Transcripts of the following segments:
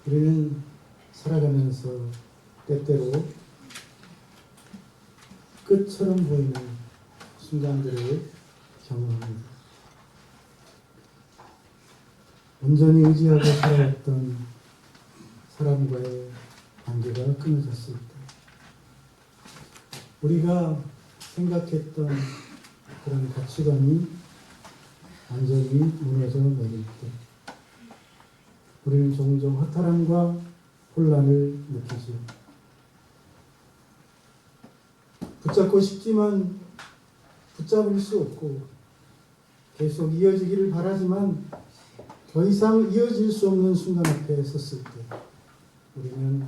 우리는 살아가면서 때때로 끝처럼 보이는 순간들을 경험합니다. 온전히 의지하고 살아왔던 사람과의 관계가 끊어졌을 때, 우리가 생각했던 그런 가치관이 완전히 무너져 내릴 때, 우리는 종종 허탈함과 혼란을 느끼죠. 붙잡고 싶지만 붙잡을 수 없고, 계속 이어지기를 바라지만 더 이상 이어질 수 없는 순간 앞에 섰을 때, 우리는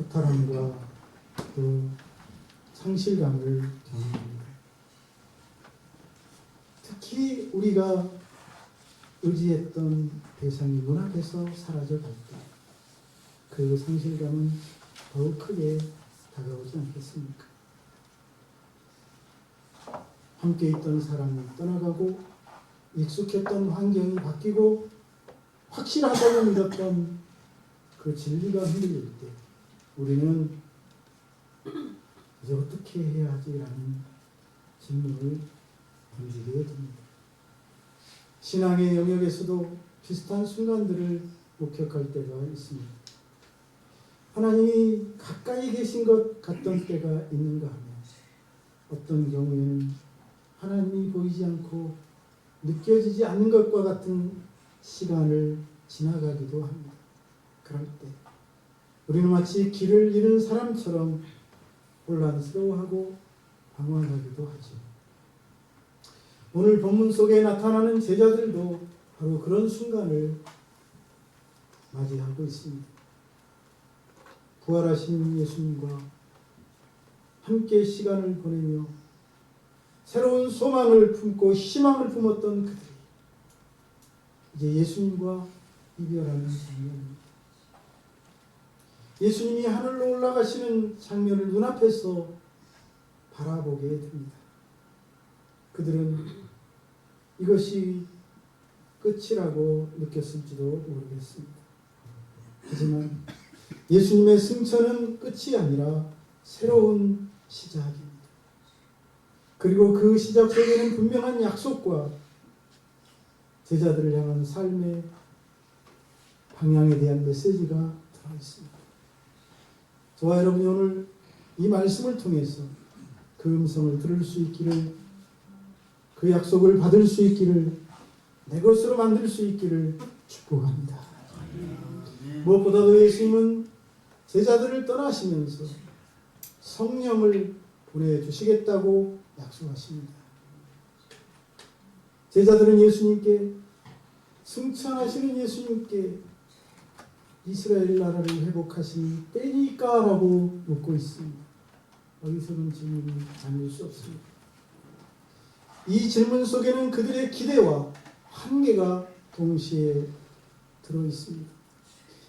허탈함과 또 상실감을 경험합니다. 특히 우리가 의지했던 대상이 눈앞에서 사라져 갈 때, 그 상실감은 더욱 크게 다가오지 않겠습니까? 함께 있던 사람이 떠나가고, 익숙했던 환경이 바뀌고, 확실하다고 믿었던 그 진리가 흔들릴 때, 우리는 이제 어떻게 해야 하지라는 질문을 던지게 됩니다. 신앙의 영역에서도 비슷한 순간들을 목격할 때가 있습니다. 하나님이 가까이 계신 것 같던 때가 있는가 하면, 어떤 경우에는 하나님이 보이지 않고 느껴지지 않는 것과 같은 시간을 지나가기도 합니다. 그럴 때 우리는 마치 길을 잃은 사람처럼 혼란스러워하고 방황하기도 하죠. 오늘 본문 속에 나타나는 제자들도 바로 그런 순간을 맞이하고 있습니다. 부활하신 예수님과 함께 시간을 보내며 새로운 소망을 품고 희망을 품었던 그들이 이제 예수님과 이별하는 장면입니다. 예수님이 하늘로 올라가시는 장면을 눈앞에서 바라보게 됩니다. 그들은 이것이 끝이라고 느꼈을지도 모르겠습니다. 하지만 예수님의 승천은 끝이 아니라 새로운 시작입니다. 그리고 그 시작 속에는 분명한 약속과 제자들을 향한 삶의 방향에 대한 메시지가 들어있습니다. 저와 여러분이 오늘 이 말씀을 통해서 그 음성을 들을 수 있기를, 그 약속을 받을 수 있기를, 내 것으로 만들 수 있기를 축복합니다. 무엇보다도 예수님은 제자들을 떠나시면서 성령을 보내주시겠다고 약속하십니다. 제자들은 예수님께, 승천하시는 예수님께 이스라엘 나라를 회복하신 때니까 라고 묻고 있습니다. 어리석은 질문이 아닐 수 없습니다. 이 질문 속에는 그들의 기대와 한계가 동시에 들어있습니다.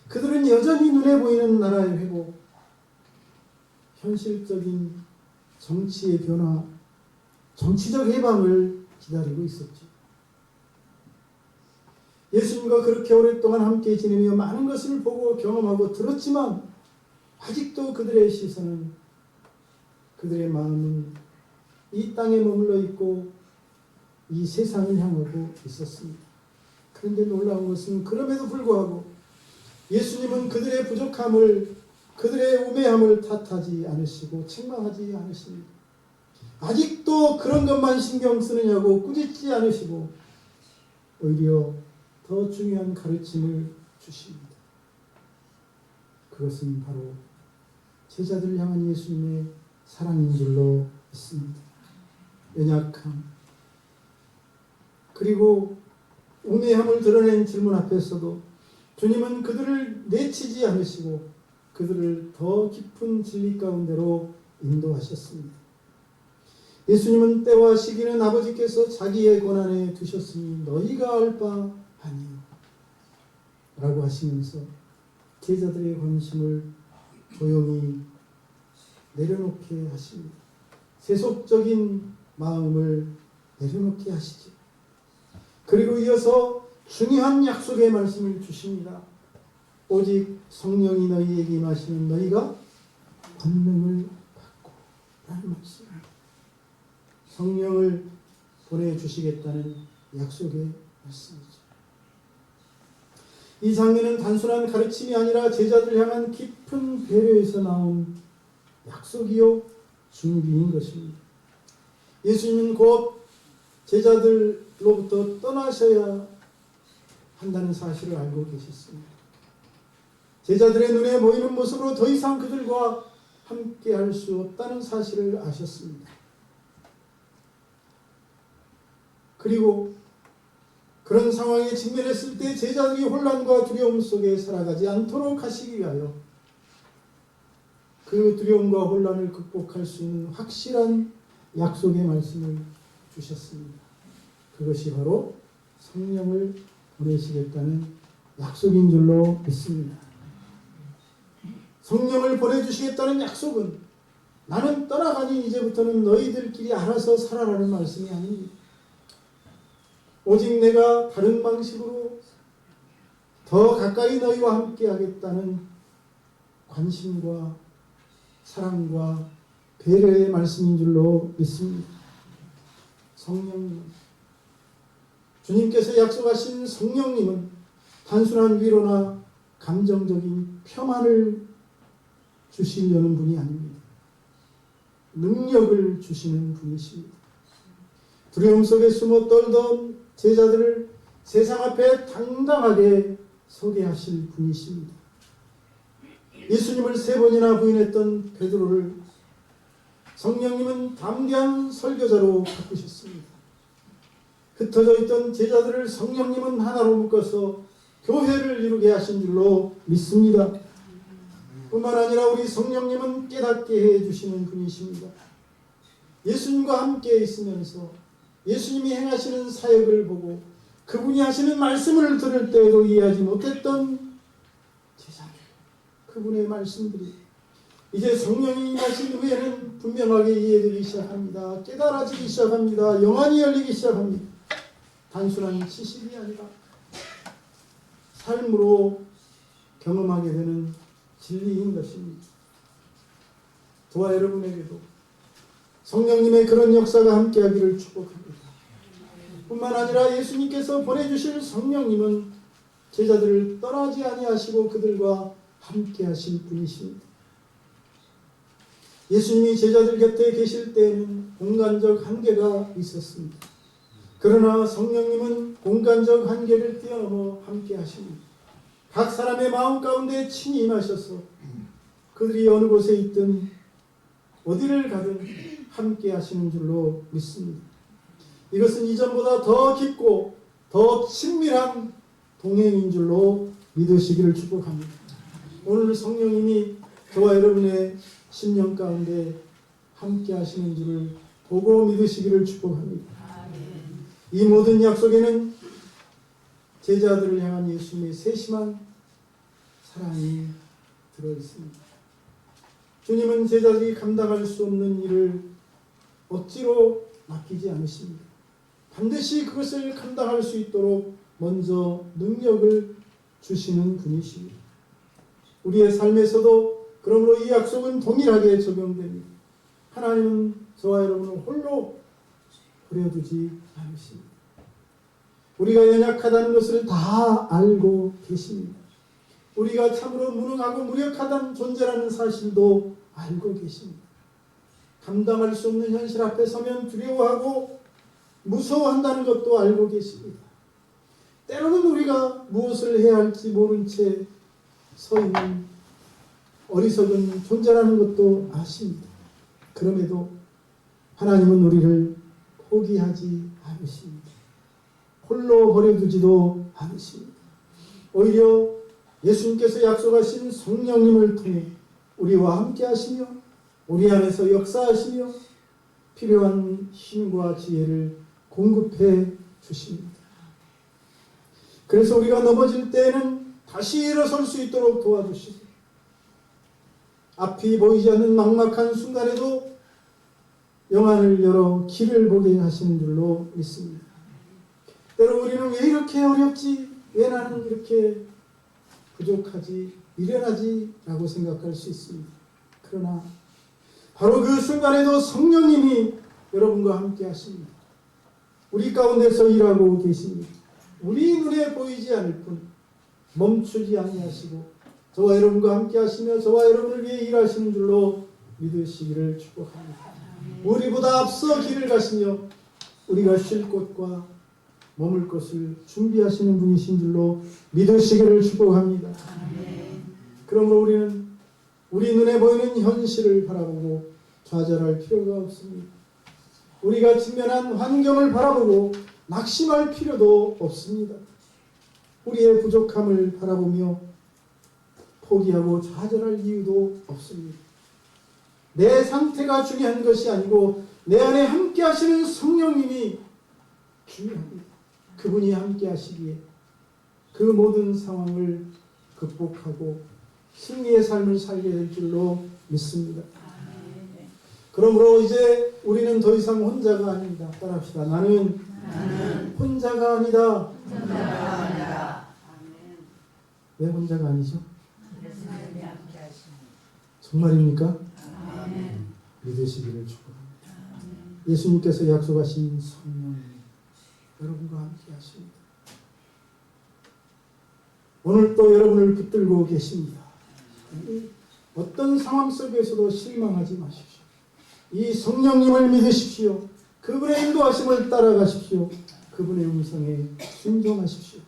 그들은 여전히 눈에 보이는 나라의 회복, 현실적인 정치의 변화, 정치적 해방을 기다리고 있었죠. 예수님과 그렇게 오랫동안 함께 지내며 많은 것을 보고 경험하고 들었지만 아직도 그들의 시선은, 그들의 마음은 이 땅에 머물러 있고 이 세상을 향하고 있었습니다. 그런데 놀라운 것은 그럼에도 불구하고 예수님은 그들의 부족함을, 그들의 우매함을 탓하지 않으시고 책망하지 않으십니다. 아직도 그런 것만 신경 쓰느냐고 꾸짖지 않으시고 오히려 더 중요한 가르침을 주십니다. 그것은 바로 제자들을 향한 예수님의 사랑인 줄로 믿습니다. 연약함, 그리고 우매함을 드러낸 질문 앞에서도 주님은 그들을 내치지 않으시고 그들을 더 깊은 진리 가운데로 인도하셨습니다. 예수님은 때와 시기는 아버지께서 자기의 권한에 두셨으니 너희가 알 바 아니요 라고 하시면서 제자들의 관심을 조용히 내려놓게 하십니다. 세속적인 마음을 내려놓게 하시죠. 그리고 이어서 중요한 약속의 말씀을 주십니다. 오직 성령이 너희에게 임하시는 너희가 권능을 받고 라는 말씀. 성령을 보내주시겠다는 약속의 말씀이죠. 이 장면은 단순한 가르침이 아니라 제자들 향한 깊은 배려에서 나온 약속이요 준비인 것입니다. 예수님은 곧 제자들로부터 떠나셔야 한다는 사실을 알고 계셨습니다. 제자들의 눈에 보이는 모습으로 더 이상 그들과 함께 할 수 없다는 사실을 아셨습니다. 그리고 그런 상황에 직면했을 때 제자들이 혼란과 두려움 속에 살아가지 않도록 하시기 위하여 그 두려움과 혼란을 극복할 수 있는 확실한 약속의 말씀을 주셨습니다. 그것이 바로 성령을 보내시겠다는 약속인 줄로 믿습니다. 성령을 보내주시겠다는 약속은 나는 떠나가니 이제부터는 너희들끼리 알아서 살아라는 말씀이 아닙니다. 오직 내가 다른 방식으로 더 가까이 너희와 함께 하겠다는 관심과 사랑과 배려의 말씀인 줄로 믿습니다. 성령님, 주님께서 약속하신 성령님은 단순한 위로나 감정적인 평안을 주시려는 분이 아닙니다. 능력을 주시는 분이십니다. 두려움 속에 숨어 떨던 제자들을 세상 앞에 당당하게 서게 하실 분이십니다. 예수님을 3번이나 부인했던 베드로를 성령님은 담대한 설교자로 바꾸셨습니다. 흩어져 있던 제자들을 성령님은 하나로 묶어서 교회를 이루게 하신 줄로 믿습니다. 뿐만 아니라 우리 성령님은 깨닫게 해주시는 분이십니다. 예수님과 함께 있으면서 예수님이 행하시는 사역을 보고 그분이 하시는 말씀을 들을 때에도 이해하지 못했던 제자들, 그분의 말씀들이 이제 성령이 임하신 후에는 분명하게 이해되기 시작합니다. 깨달아지기 시작합니다. 영안이 열리기 시작합니다. 단순한 지식이 아니라 삶으로 경험하게 되는 진리인 것입니다. 저와 여러분에게도 성령님의 그런 역사가 함께하기를 축복합니다. 뿐만 아니라 예수님께서 보내주실 성령님은 제자들을 떠나지 아니하시고 그들과 함께하실 분이십니다. 예수님이 제자들 곁에 계실 때에는 공간적 한계가 있었습니다. 그러나 성령님은 공간적 한계를 뛰어넘어 함께하십니다. 각 사람의 마음 가운데 친히 임하셔서 그들이 어느 곳에 있든 어디를 가든 함께 하시는 줄로 믿습니다. 이것은 이전보다 더 깊고 더 친밀한 동행인 줄로 믿으시기를 축복합니다. 오늘 성령님이 저와 여러분의 심령 가운데 함께 하시는 줄을 보고 믿으시기를 축복합니다. 이 모든 약속에는 제자들을 향한 예수님의 세심한 사랑이 들어있습니다. 주님은 제자들이 감당할 수 없는 일을 억지로 맡기지 않으십니다. 반드시 그것을 감당할 수 있도록 먼저 능력을 주시는 분이십니다. 우리의 삶에서도 그러므로 이 약속은 동일하게 적용됩니다. 하나님은 저와 여러분을 홀로 버려두지 않으십니다. 우리가 연약하다는 것을 다 알고 계십니다. 우리가 참으로 무능하고 무력하다는 존재라는 사실도 알고 계십니다. 감당할 수 없는 현실 앞에 서면 두려워하고 무서워한다는 것도 알고 계십니다. 때로는 우리가 무엇을 해야 할지 모른 채 서 있는 어리석은 존재라는 것도 아십니다. 그럼에도 하나님은 우리를 포기하지 않으십니다. 홀로 버려두지도 않으십니다. 오히려 예수님께서 약속하신 성령님을 통해 우리와 함께 하시며 우리 안에서 역사하시며 필요한 힘과 지혜를 공급해 주십니다. 그래서 우리가 넘어질 때에는 다시 일어설 수 있도록 도와주시고 앞이 보이지 않는 막막한 순간에도 영안을 열어 길을 보게 하시는 줄로 믿습니다. 때로 우리는 왜 이렇게 어렵지? 왜 나는 이렇게 부족하지, 미련하지라고 생각할 수 있습니다. 그러나 바로 그 순간에도 성령님이 여러분과 함께 하십니다. 우리 가운데서 일하고 계십니다. 우리 눈에 보이지 않을 뿐 멈추지 아니하시고 저와 여러분과 함께 하시며 저와 여러분을 위해 일하시는 줄로 믿으시기를 축복합니다. 우리보다 앞서 길을 가시며 우리가 쉴 곳과 머물 것을 준비하시는 분이신 줄로 믿으시기를 축복합니다. 그러므로 우리는 우리 눈에 보이는 현실을 바라보고 좌절할 필요가 없습니다. 우리가 직면한 환경을 바라보고 낙심할 필요도 없습니다. 우리의 부족함을 바라보며 포기하고 좌절할 이유도 없습니다. 내 상태가 중요한 것이 아니고 내 안에 함께 하시는 성령님이 중요합니다. 그분이 함께 하시기에 그 모든 상황을 극복하고 승리의 삶을 살게 될 줄로 믿습니다. 그러므로 이제 우리는 더 이상 혼자가 아닙니다. 따라합시다. 나는 혼자가 아니다. 왜 혼자가 아니죠? 정말입니까? 믿으시기를 축복합니다. 예수님께서 약속하신 성령이 여러분과 함께 하십니다. 오늘 또 여러분을 붙들고 계십니다. 어떤 상황 속에서도 실망하지 마십시오. 이 성령님을 믿으십시오. 그분의 인도하심을 따라가십시오. 그분의 음성에 순종하십시오.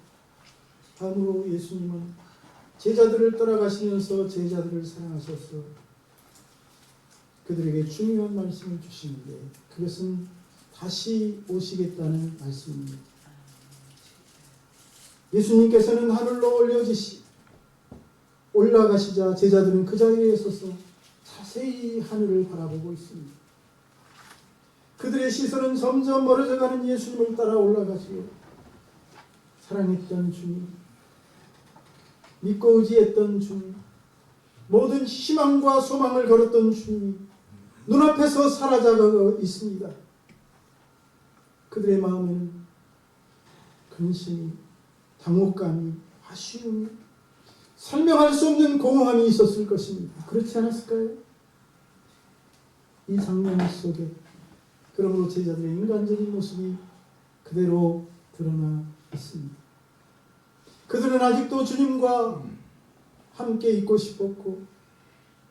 다음으로 예수님은 제자들을 떠나가시면서 제자들을 사랑하셔서 그들에게 중요한 말씀을 주시는데 그것은 다시 오시겠다는 말씀입니다. 예수님께서는 하늘로 올라가시자 제자들은 그 자리에 서서 자세히 하늘을 바라보고 있습니다. 그들의 시선은 점점 멀어져가는 예수님을 따라 올라가시고 사랑했던 주님, 믿고 의지했던 주님, 모든 희망과 소망을 걸었던 주님이 눈앞에서 사라져가고 있습니다. 그들의 마음에는 근심이, 당혹감이, 아쉬움이, 설명할 수 없는 공허함이 있었을 것입니다. 그렇지 않았을까요? 이 장면 속에 그러므로 제자들의 인간적인 모습이 그대로 드러나 있습니다. 그들은 아직도 주님과 함께 있고 싶었고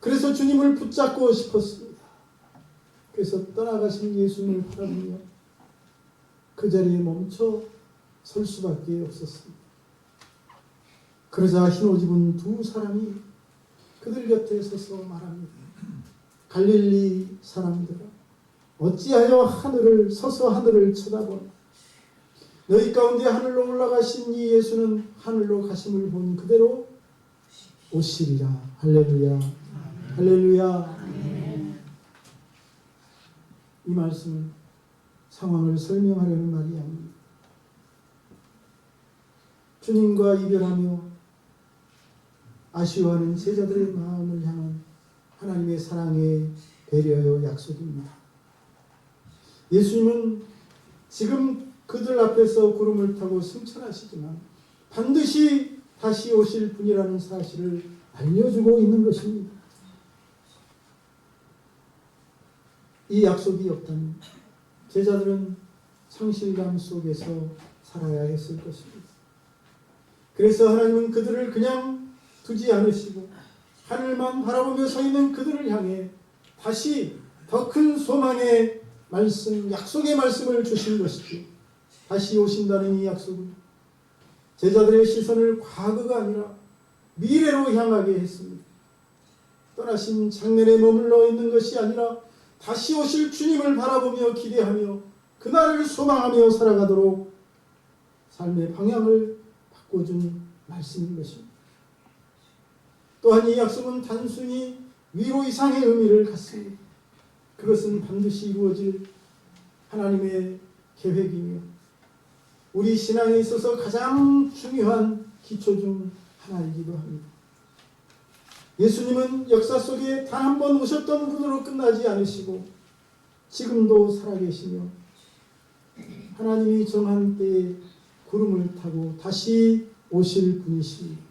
그래서 주님을 붙잡고 싶었습니다. 그래서 떠나가신 예수님을 바라보며 그 자리에 멈춰 설 수밖에 없었습니다. 그러자 흰 옷 입은 두 사람이 그들 곁에 서서 말합니다. 갈릴리 사람들아, 어찌하여 서서 하늘을 쳐다보나? 너희 가운데 하늘로 올라가신 이 예수는 하늘로 가심을 본 그대로 오시리라. 할렐루야. 할렐루야. 이 말씀은 상황을 설명하려는 말이 아닙니다. 주님과 이별하며 아쉬워하는 제자들의 마음을 향한 하나님의 사랑의 배려요 약속입니다. 예수님은 지금 그들 앞에서 구름을 타고 승천하시지만 반드시 다시 오실 분이라는 사실을 알려주고 있는 것입니다. 이 약속이 없다면 제자들은 상실감 속에서 살아야 했을 것입니다. 그래서 하나님은 그들을 그냥 두지 않으시고 하늘만 바라보며 서 있는 그들을 향해 다시 더 큰 소망의 말씀, 약속의 말씀을 주신 것이죠. 다시 오신다는 이 약속은 제자들의 시선을 과거가 아니라 미래로 향하게 했습니다. 떠나신 장면에 머물러 있는 것이 아니라 다시 오실 주님을 바라보며 기대하며 그날을 소망하며 살아가도록 삶의 방향을 바꿔준 말씀인 것입니다. 또한 이 약속은 단순히 위로 이상의 의미를 갖습니다. 그것은 반드시 이루어질 하나님의 계획이며 우리 신앙에 있어서 가장 중요한 기초 중 하나이기도 합니다. 예수님은 역사 속에 단 한 번 오셨던 분으로 끝나지 않으시고 지금도 살아계시며 하나님이 정한 때에 구름을 타고 다시 오실 분이십니다.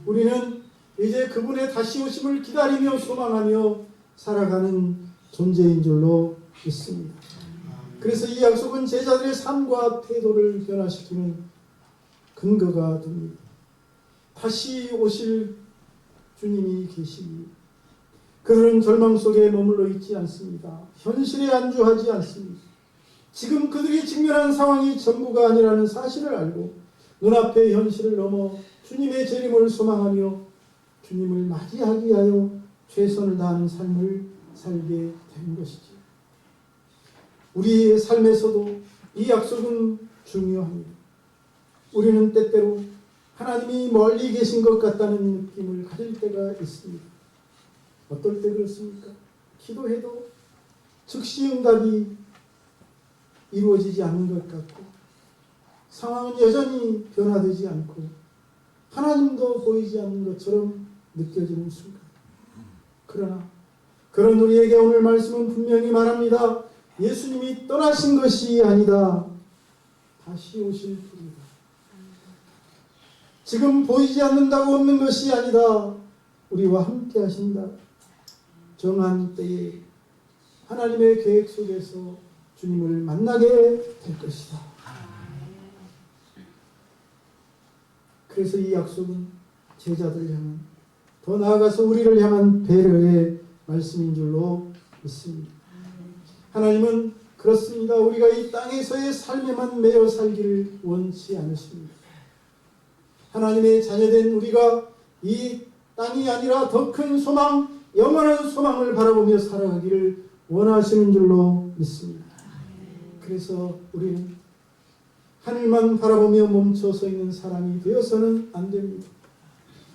우리는 이제 그분의 다시 오심을 기다리며 소망하며 살아가는 존재인 줄로 믿습니다. 그래서 이 약속은 제자들의 삶과 태도를 변화시키는 근거가 됩니다. 다시 오실 주님이 계시니 그들은 절망 속에 머물러 있지 않습니다. 현실에 안주하지 않습니다. 지금 그들이 직면한 상황이 전부가 아니라는 사실을 알고 눈앞의 현실을 넘어 주님의 재림을 소망하며 주님을 맞이하기 위하여 최선을 다하는 삶을 살게 된 것이죠. 우리의 삶에서도 이 약속은 중요합니다. 우리는 때때로 하나님이 멀리 계신 것 같다는 느낌을 가질 때가 있습니다. 어떨 때 그렇습니까? 기도해도 즉시 응답이 이루어지지 않는 것 같고 상황은 여전히 변화되지 않고 하나님도 보이지 않는 것처럼 느껴지는 순간. 그러나 그런 우리에게 오늘 말씀은 분명히 말합니다. 예수님이 떠나신 것이 아니다. 다시 오실 분이다. 지금 보이지 않는다고 없는 것이 아니다. 우리와 함께 하신다. 정한 때에 하나님의 계획 속에서 주님을 만나게 될 것이다. 그래서 이 약속은 제자들 향한, 더 나아가서 우리를 향한 배려의 말씀인 줄로 믿습니다. 하나님은 그렇습니다. 우리가 이 땅에서의 삶에만 매여 살기를 원치 않으십니다. 하나님의 자녀된 우리가 이 땅이 아니라 더 큰 소망, 영원한 소망을 바라보며 살아가기를 원하시는 줄로 믿습니다. 그래서 우리는 하늘만 바라보며 멈춰 서 있는 사람이 되어서는 안 됩니다.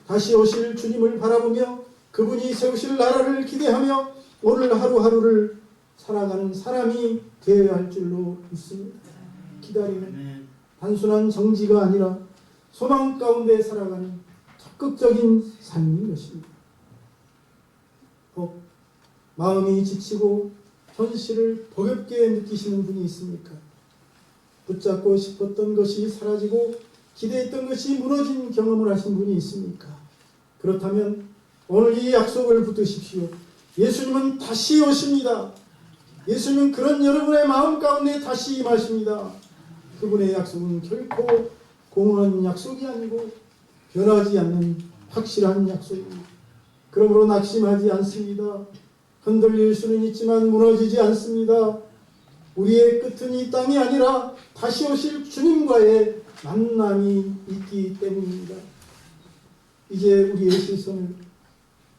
다시 오실 주님을 바라보며 그분이 세우실 나라를 기대하며 오늘 하루하루를 살아가는 사람이 되어야 할 줄로 믿습니다. 기다리는 단순한 정지가 아니라 소망 가운데 살아가는 적극적인 삶인 것입니다. 마음이 지치고 현실을 버겁게 느끼시는 분이 있습니까? 붙잡고 싶었던 것이 사라지고 기대했던 것이 무너진 경험을 하신 분이 있습니까? 그렇다면 오늘 이 약속을 붙드십시오. 예수님은 다시 오십니다. 예수님은 그런 여러분의 마음 가운데 다시 임하십니다. 그분의 약속은 결코 공허한 약속이 아니고 변하지 않는 확실한 약속입니다. 그러므로 낙심하지 않습니다. 흔들릴 수는 있지만 무너지지 않습니다. 우리의 끝은 이 땅이 아니라 다시 오실 주님과의 만남이 있기 때문입니다. 이제 우리의 시선을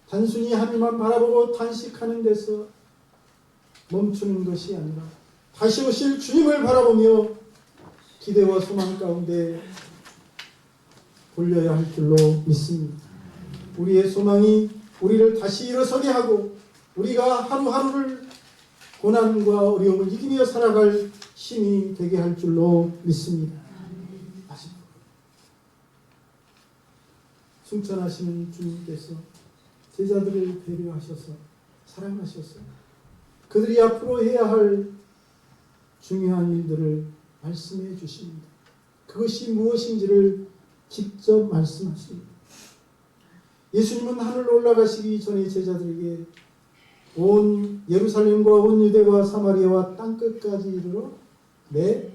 단순히 하늘만 바라보고 단식하는 데서 멈추는 것이 아니라 다시 오실 주님을 바라보며 기대와 소망 가운데 돌려야 할 줄로 믿습니다. 우리의 소망이 우리를 다시 일어서게 하고 우리가 하루하루를 고난과 어려움을 이기며 살아갈 힘이 되게 할 줄로 믿습니다. 마지막으로 승천하시는 주님께서 제자들을 배려하셔서 사랑하셔서 그들이 앞으로 해야 할 중요한 일들을 말씀해 주십니다. 그것이 무엇인지를 직접 말씀하십니다. 예수님은 하늘로 올라가시기 전에 제자들에게 온 예루살렘과 온 유대와 사마리아와 땅끝까지 이르러 내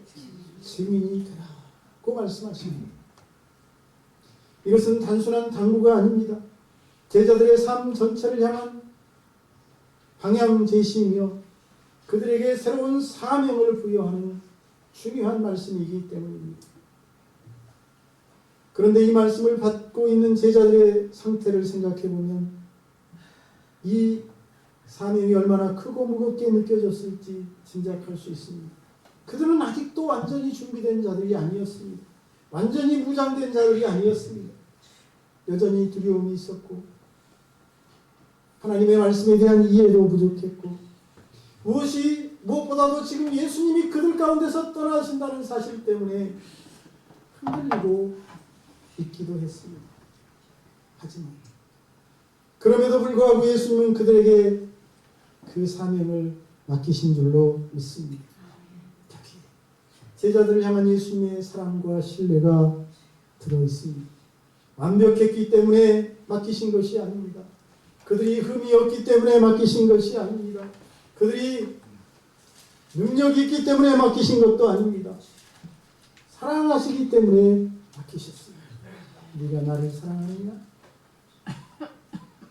증인이 되라고 말씀하십니다. 이것은 단순한 당부가 아닙니다. 제자들의 삶 전체를 향한 방향 제시이며 그들에게 새로운 사명을 부여하는 중요한 말씀이기 때문입니다. 그런데 이 말씀을 받고 있는 제자들의 상태를 생각해 보면 이 사명이 얼마나 크고 무겁게 느껴졌을지 짐작할 수 있습니다. 그들은 아직도 완전히 준비된 자들이 아니었습니다. 완전히 무장된 자들이 아니었습니다. 여전히 두려움이 있었고 하나님의 말씀에 대한 이해도 부족했고 무엇보다도 지금 예수님이 그들 가운데서 떠나신다는 사실 때문에 흔들리고 있기도 했습니다. 하지만 그럼에도 불구하고 예수님은 그들에게 그 사명을 맡기신 줄로 믿습니다. 특히 제자들을 향한 예수님의 사랑과 신뢰가 들어있습니다. 완벽했기 때문에 맡기신 것이 아닙니다. 그들이 흠이 없기 때문에 맡기신 것이 아닙니다. 그들이 능력이 있기 때문에 맡기신 것도 아닙니다. 사랑하시기 때문에 맡기셨습니다. 네가 나를 사랑하느냐?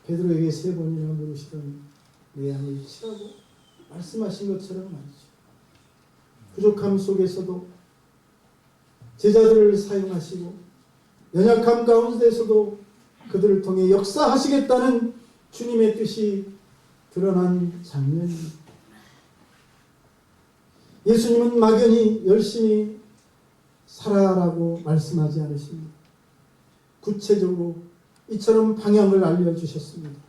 베드로에게 3번이나 물으시더니 내 안을 치라고 말씀하신 것처럼 말이죠. 부족함 속에서도 제자들을 사용하시고 연약함 가운데서도 그들을 통해 역사하시겠다는 주님의 뜻이 드러난 장면입니다. 예수님은 막연히 열심히 살아라고 말씀하지 않으십니다. 구체적으로 이처럼 방향을 알려주셨습니다.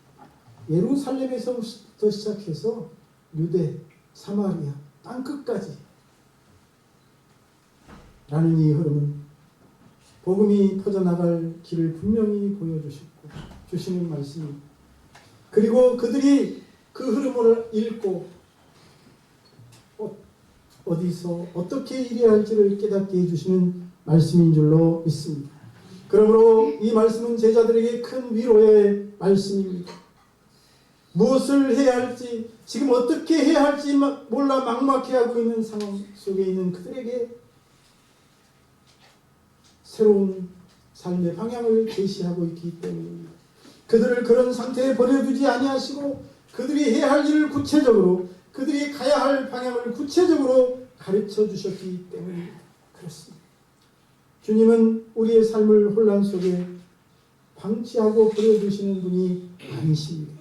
예루살렘에서부터 시작해서 유대, 사마리아, 땅끝까지 라는 이 흐름은 복음이 퍼져나갈 길을 분명히 보여주셨고 주시는 말씀입니다. 그리고 그들이 그 흐름을 읽고 어디서 어떻게 일해야 할지를 깨닫게 해주시는 말씀인 줄로 믿습니다. 그러므로 이 말씀은 제자들에게 큰 위로의 말씀입니다. 무엇을 해야 할지, 지금 어떻게 해야 할지 몰라 막막해하고 있는 상황 속에 있는 그들에게 새로운 삶의 방향을 제시하고 있기 때문입니다. 그들을 그런 상태에 버려두지 아니하시고 그들이 해야 할 일을 구체적으로, 그들이 가야 할 방향을 구체적으로 가르쳐 주셨기 때문입니다. 그렇습니다. 주님은 우리의 삶을 혼란 속에 방치하고 버려두시는 분이 아니십니다.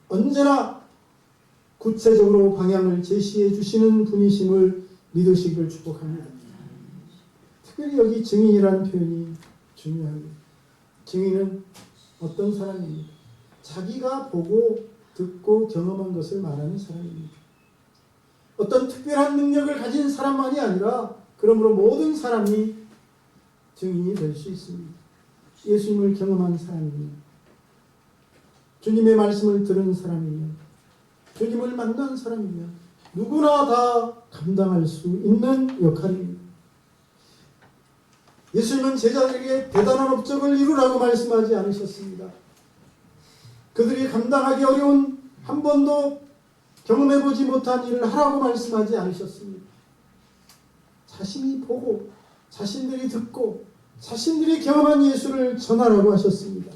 언제나 구체적으로 방향을 제시해 주시는 분이심을 믿으시기를 축복합니다. 특별히 여기 증인이라는 표현이 중요합니다. 증인은 어떤 사람입니까? 자기가 보고 듣고 경험한 것을 말하는 사람입니다. 어떤 특별한 능력을 가진 사람만이 아니라 그러므로 모든 사람이 증인이 될 수 있습니다. 예수님을 경험한 사람이면, 주님의 말씀을 들은 사람이면, 주님을 만난 사람이면 누구나 다 감당할 수 있는 역할입니다. 예수님은 제자들에게 대단한 업적을 이루라고 말씀하지 않으셨습니다. 그들이 감당하기 어려운, 한 번도 경험해보지 못한 일을 하라고 말씀하지 않으셨습니다. 자신이 보고 자신들이 듣고 자신들이 경험한 예수를 전하라고 하셨습니다.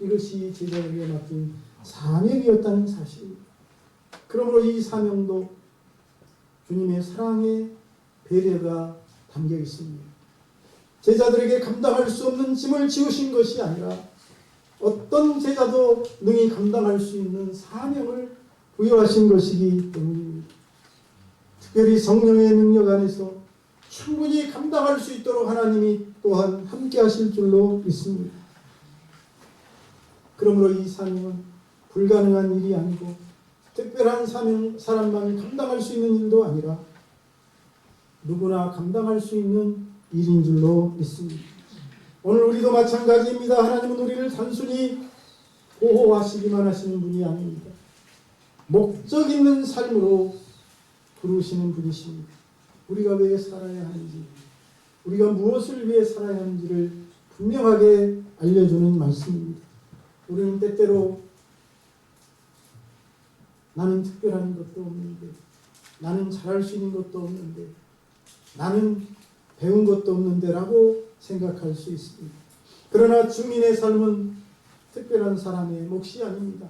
이것이 제자들에게 맡긴 사명이었다는 사실입니다. 그러므로 이 사명도 주님의 사랑의 배려가 담겨 있습니다. 제자들에게 감당할 수 없는 짐을 지우신 것이 아니라 어떤 제자도 능히 감당할 수 있는 사명을 부여하신 것이기 때문입니다. 특별히 성령의 능력 안에서 충분히 감당할 수 있도록 하나님이 또한 함께 하실 줄로 믿습니다. 그러므로 이 사명은 불가능한 일이 아니고 특별한 사람만 감당할 수 있는 일도 아니라 누구나 감당할 수 있는 일인 줄로 믿습니다. 오늘 우리도 마찬가지입니다. 하나님은 우리를 단순히 보호하시기만 하시는 분이 아닙니다. 목적 있는 삶으로 부르시는 분이십니다. 우리가 왜 살아야 하는지, 우리가 무엇을 위해 살아야 하는지를 분명하게 알려주는 말씀입니다. 우리는 때때로 나는 특별한 것도 없는데, 나는 잘할 수 있는 것도 없는데, 나는 배운 것도 없는데 라고 생각할 수 있습니다. 그러나 주민의 삶은 특별한 사람의 몫이 아닙니다.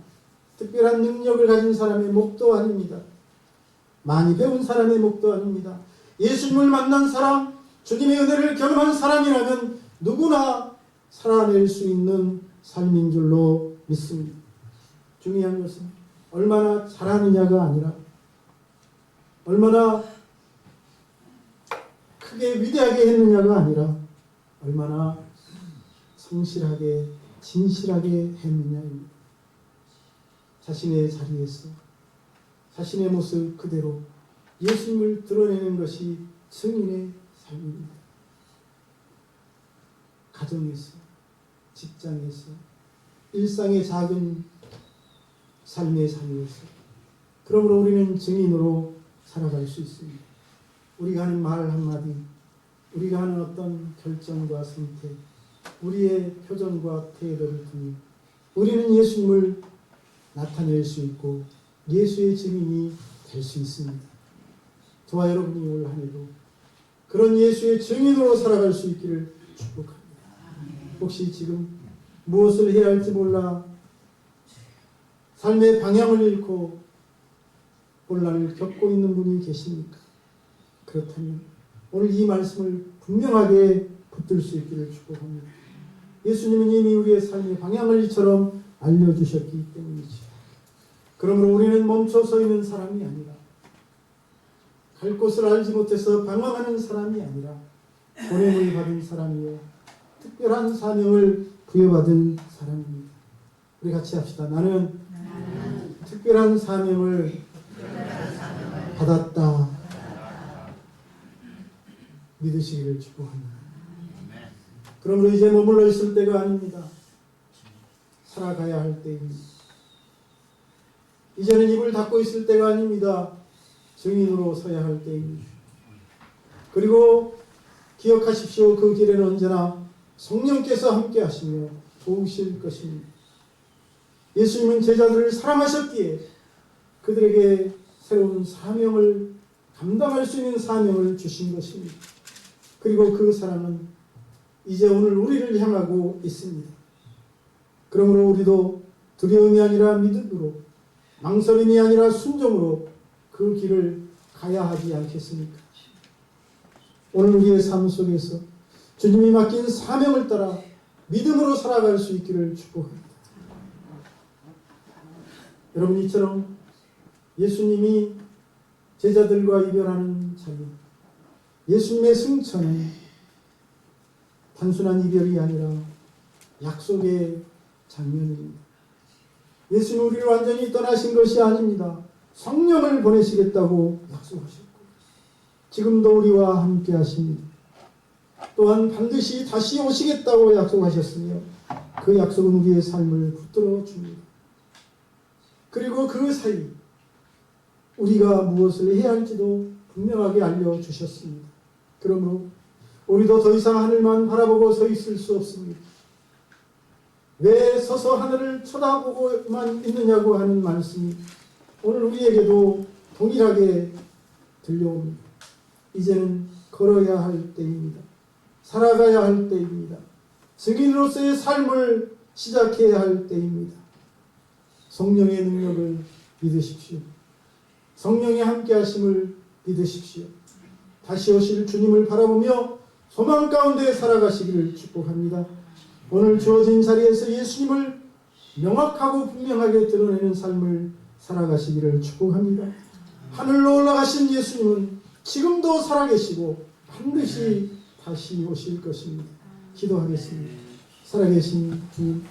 특별한 능력을 가진 사람의 몫도 아닙니다. 많이 배운 사람의 몫도 아닙니다. 예수님을 만난 사람, 주님의 은혜를 경험한 사람이라면 누구나 살아낼 수 있는 삶인 줄로 믿습니다. 중요한 것은 얼마나 잘하느냐가 아니라 얼마나 크게 위대하게 했느냐가 아니라 얼마나 성실하게 진실하게 했느냐입니다. 자신의 자리에서 자신의 모습 그대로 예수님을 드러내는 것이 증인의 삶입니다. 가정에서, 직장에서, 일상의 작은 삶의 삶에서, 그러므로 우리는 증인으로 살아갈 수 있습니다. 우리가 하는 말 한마디, 우리가 하는 어떤 결정과 선택, 우리의 표정과 태도를 통해 우리는 예수님을 나타낼 수 있고 예수의 증인이 될 수 있습니다. 저와 여러분이 올 한 해도 그런 예수의 증인으로 살아갈 수 있기를 축복합니다. 혹시 지금 무엇을 해야 할지 몰라 삶의 방향을 잃고 혼란을 겪고 있는 분이 계십니까? 그렇다면 오늘 이 말씀을 분명하게 붙들 수 있기를 축복합니다. 예수님은 이미 우리의 삶의 방향을 이처럼 알려주셨기 때문이죠. 그러므로 우리는 멈춰 서 있는 사람이 아니라 갈 곳을 알지 못해서 방황하는 사람이 아니라 보냄을 받은 사람이요 특별한 사명을 부여받은 사람입니다. 우리 같이 합시다. 나는 특별한 사명을 받았다. 믿으시기를 축복합니다. 그러므로 이제 머물러 있을 때가 아닙니다. 살아가야 할 때입니다. 이제는 입을 닫고 있을 때가 아닙니다. 증인으로 서야 할 때입니다. 그리고 기억하십시오. 그 길에는 언제나 성령께서 함께 하시며 도우실 것입니다. 예수님은 제자들을 사랑하셨기에 그들에게 새로운 사명을 감당할 수 있는 사명을 주신 것입니다. 그리고 그 사랑은 이제 오늘 우리를 향하고 있습니다. 그러므로 우리도 두려움이 아니라 믿음으로 망설임이 아니라 순종으로 그 길을 가야 하지 않겠습니까? 오늘 우리의 삶 속에서 주님이 맡긴 사명을 따라 믿음으로 살아갈 수 있기를 축복합니다. 여러분 이처럼 예수님이 제자들과 이별하는 자리, 예수님의 승천은 단순한 이별이 아니라 약속의 장면입니다. 예수님 우리를 완전히 떠나신 것이 아닙니다. 성령을 보내시겠다고 약속하셨고 지금도 우리와 함께 하십니다. 또한 반드시 다시 오시겠다고 약속하셨으며 그 약속은 우리의 삶을 붙들어 줍니다. 그리고 그 사이 우리가 무엇을 해야 할지도 분명하게 알려주셨습니다. 그러므로 우리도 더 이상 하늘만 바라보고 서 있을 수 없습니다. 왜 서서 하늘을 쳐다보고만 있느냐고 하는 말씀이 오늘 우리에게도 동일하게 들려옵니다. 이제는 걸어야 할 때입니다. 살아가야 할 때입니다. 증인으로서의 삶을 시작해야 할 때입니다. 성령의 능력을 믿으십시오. 성령의 함께하심을 믿으십시오. 다시 오실 주님을 바라보며 소망 가운데 살아가시기를 축복합니다. 오늘 주어진 자리에서 예수님을 명확하고 분명하게 드러내는 삶을 살아가시기를 축복합니다. 하늘로 올라가신 예수님은 지금도 살아계시고 반드시 다시 오실 것입니다. 기도하겠습니다. 살아계신 주님,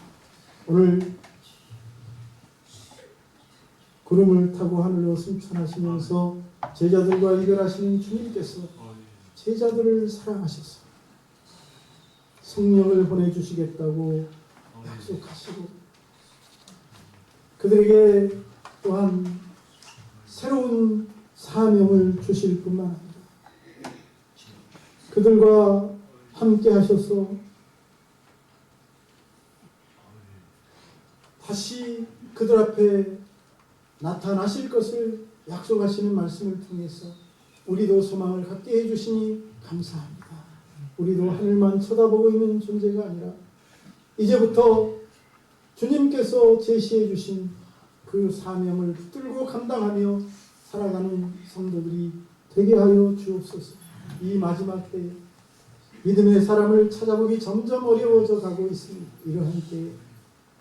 오늘 구름을 타고 하늘로 승천하시면서 제자들과 이별하시는 주님께서 제자들을 사랑하셔서 성령을 보내주시겠다고 약속하시고 그들에게 또한 새로운 사명을 주실 뿐만 아니라 그들과 함께 하셔서 다시 그들 앞에 나타나실 것을 약속하시는 말씀을 통해서 우리도 소망을 갖게 해주시니 감사합니다. 우리도 하늘만 쳐다보고 있는 존재가 아니라 이제부터 주님께서 제시해 주신 그 사명을 붙들고 감당하며 살아가는 성도들이 되게 하여 주옵소서. 이 마지막 때에 믿음의 사람을 찾아보기 점점 어려워져 가고 있습니다. 이러한 때에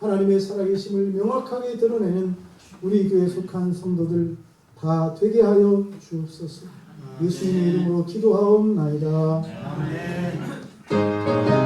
하나님의 살아계심을 명확하게 드러내는 우리 교회에 속한 성도들 다 되게 하여 주옵소서. 예수님의 이름으로 기도하옵나이다. 아멘.